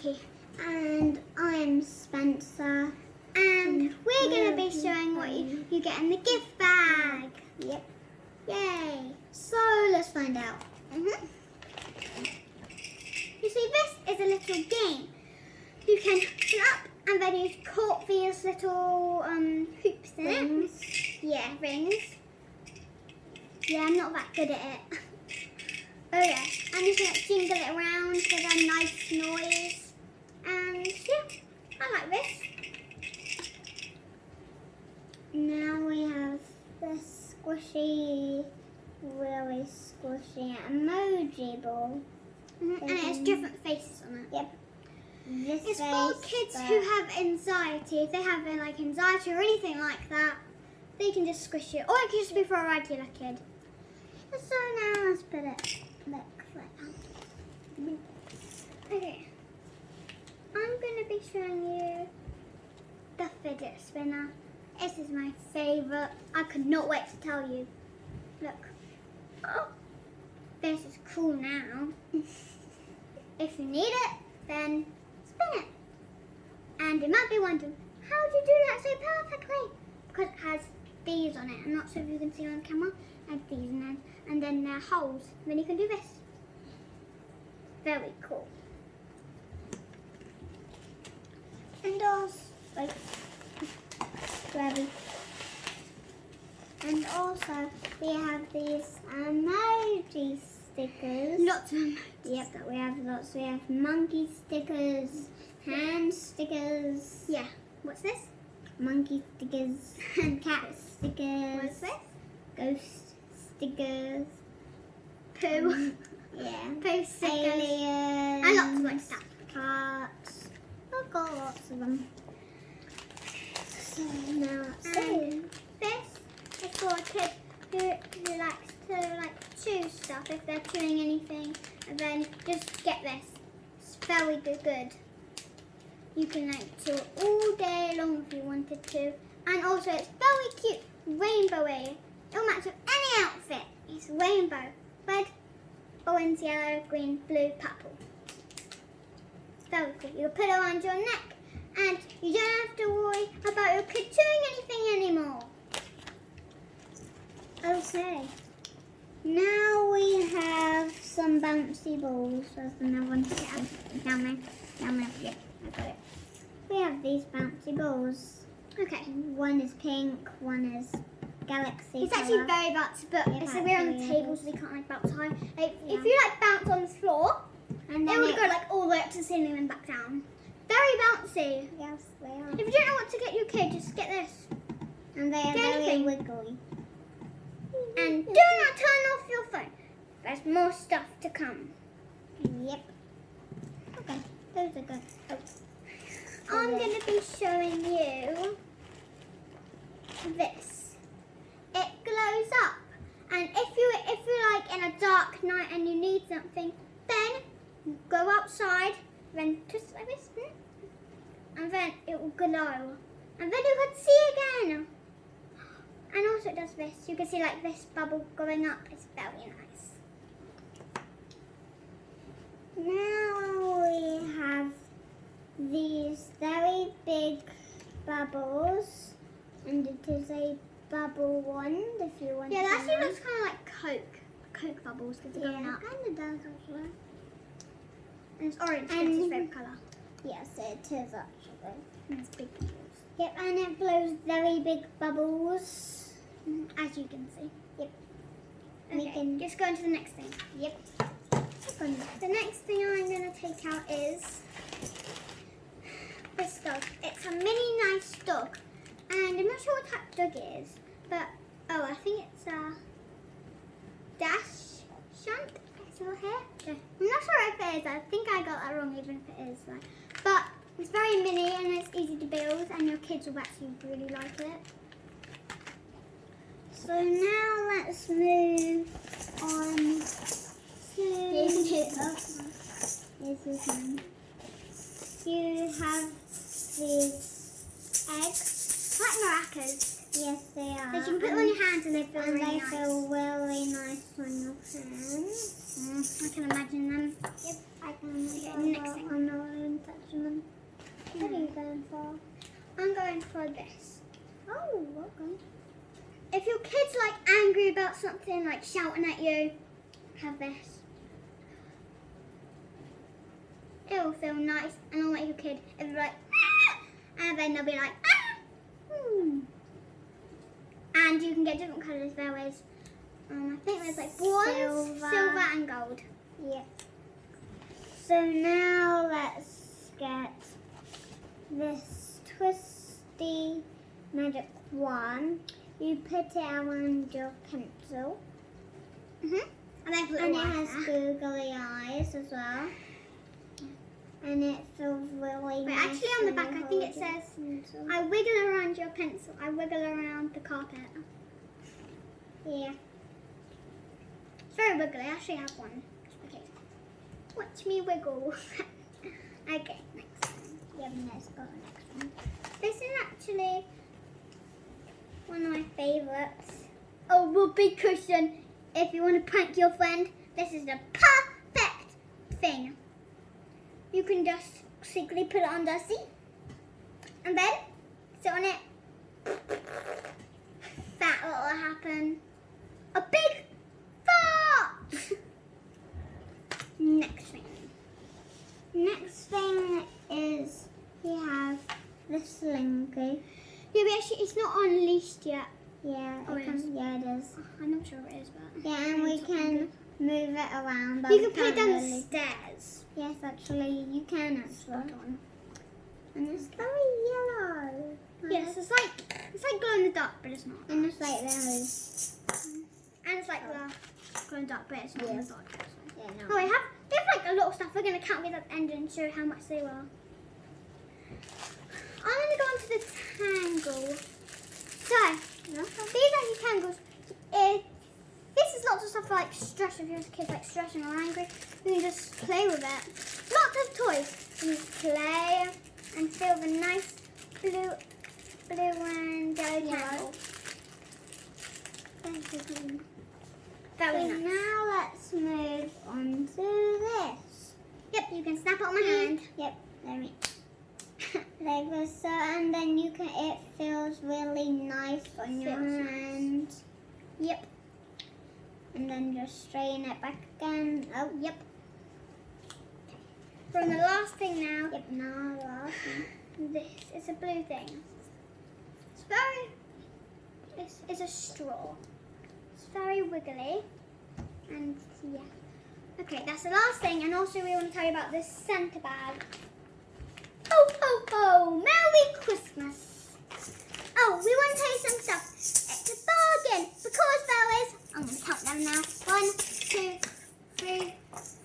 Frankie. And I'm Spencer. And we're going to be showing what you get in the gift bag. Yep. Yay. So let's find out. You see, this is a little game. You can fill up and then you caught these little hoops in it. Yeah, rings. Yeah, I'm not that good at it. Oh yeah, and you can like, jingle it around with a nice noise. And yeah, I like this. Now we have this squishy, really squishy emoji ball. And it has different faces on it. Yep. It's for kids who have anxiety. If they have like anxiety or anything like that, they can just squish it. Or it can just be for a regular kid. So now let's put it like that. Okay. I'm going to be showing you the fidget spinner. This is my favourite. I could not wait to tell you. Look. Oh, this is cool now. If you need it, then spin it. And you might be wondering, how do you do that so perfectly? Because it has these on it. I'm not sure if you can see on camera. It has these on it. And then there are holes. Then you can do this. Very cool. And also, and also we have these emoji stickers. Lots of emojis. Yep, we have lots. We have monkey stickers, hand stickers. Yeah. What's this? Monkey stickers, and cat stickers. What's this? Ghost stickers. Poo. Yeah. Poo stickers. Aliens. And lots of like stuff. Cards. I've got lots of them. So now And this is for a kid who likes to like chew stuff if they're chewing anything, and then just get this. It's very good. You can like chew it all day long if you wanted to, and also it's very cute, rainbowy. It'll match with any outfit. It's rainbow, red, orange, yellow, green, blue, purple. It's very cool. You put it around your neck. And you don't have to worry about your kid chewing anything anymore. okay. Now we have some bouncy balls. There's another one down there. Yeah, I got it. We have these bouncy balls. Okay. One is pink, one is galaxy. It's actually very bouncy, but Yeah, it's we're on the actually table, so we can't like bounce high. Like, if you like bounce on the floor, and it then would go like all the way up to the ceiling and back down. Very bouncy. Yes, they are. If you don't know what to get your kid, just get this. And they are Get very anything. wiggly. And do not turn off your phone. There's more stuff to come. Yep. Okay, those are good. Oh. I'm going to be showing you this. It glows up, and if you're like in a dark night and you need something, then go outside, then twist like this, and then it will glow, and then you can see again. And also it does this. You can see like this bubble going up. It's very nice. Now we have these very big bubbles, and it is a bubble wand if you want Yeah, to that actually know. looks kind of like Coke bubbles because they're going Yeah, up. it kind of does actually. And it's orange. And- It's his favourite colour. Yes, it is actually. And it's big bubbles. Yep, and it blows very big bubbles. As you can see. Yep. Okay, We can- just go on to the next thing. Yep. The next thing I'm going to take out is this dog. It's a mini nice dog. And I'm not sure what type of dog it is. But, oh, I think it's a dash shunt. It's your hair. I'm not sure if it is. I think I got that wrong even if it is. But it's very mini and it's easy to build. And your kids will actually really like it. So now let's move on to Here's his hand. You have these eggs. Like maracas. Yes, they are. So you can put them on your hands and they feel And really they nice. feel really nice on your hands. I can imagine them. Yep, I can. Okay, next thing. I'm not going to touch going for? I'm going for this. Oh, okay. If your kid's like angry about something, like shouting at you, have this. It will feel nice and it'll make your kid it'll be like, ah! And then they'll be like, ah! And you can get different colours there is, I think there's like bronze, silver and gold. Yeah. So now let's get this twisty magic wand. You put it around your pencil. And then And it has googly eyes as well. And it feels really Wait, nice. actually on the when back you I think it hold your says, pencil. I wiggle around your pencil, I wiggle around the carpet. Yeah. It's very wiggly, I actually have one. Okay. Watch me wiggle. Okay, next one. Yeah, let's go next one. This is actually one of my favourites. A whoopee cushion. If you want to prank your friend, this is the perfect thing. You can just secretly put it under a seat and then sit on it. That will happen. A big fart! Next thing. Next thing is we have the slinky. Yeah, but actually it's not unleashed yet. Yeah, Oh, it is. Yeah, it is. I'm not sure it is, but... Yeah, and we can move it around. You can put it down the stairs. Yes, actually, you can actually. And it's very yellow. Yes, it's like glow in the dark, but it's not. And it's like those. And it's like glow in the dark, but it's not in the dark. Yeah, no. Oh, they have like a lot of stuff. We're going to count these at the end and show how much they were. I'm going to go into the tangle. So, these are your tangles. This is lots of stuff for like stress. If your kid's like stressing or angry, you can just play with it. Lots of toys. You just play and feel the nice blue and yellow tangle. Very So nice. now let's move on to this. Yep, you can snap it on my hand. Yep, there we like this, so, and then you can. It feels really nice on your Feels hand. Yep. And then just straighten it back again. Oh, Yep. From the last thing now. yep. Now last one. This is a blue thing. It's a straw. It's very wiggly. And yeah. Okay, that's the last thing. And also we want to tell you about this Santa bag. Ho, ho, ho! Merry Christmas! Oh, we want to tell you some stuff. It's a bargain because there is, I'm going to count them now. 1, 2, 3,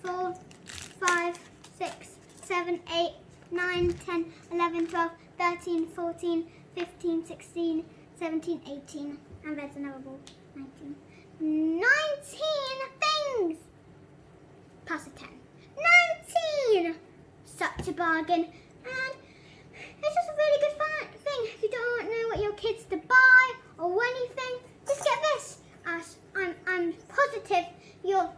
4, 5, 6, 7, 8, 9, 10, 11, 12, 13, 14, 15, 16, 17, 18. And there's another ball. 19. 19 things! Plus a 10. 19! Such a bargain. And it's just a really good thing. If you don't know what your kids to buy or anything, just get this. I'm positive your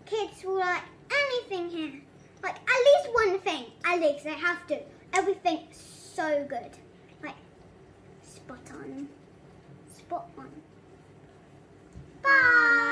kids will like anything here. Like at least one thing. At least they have to. Everything's so good. Like spot on. Spot on. Bye.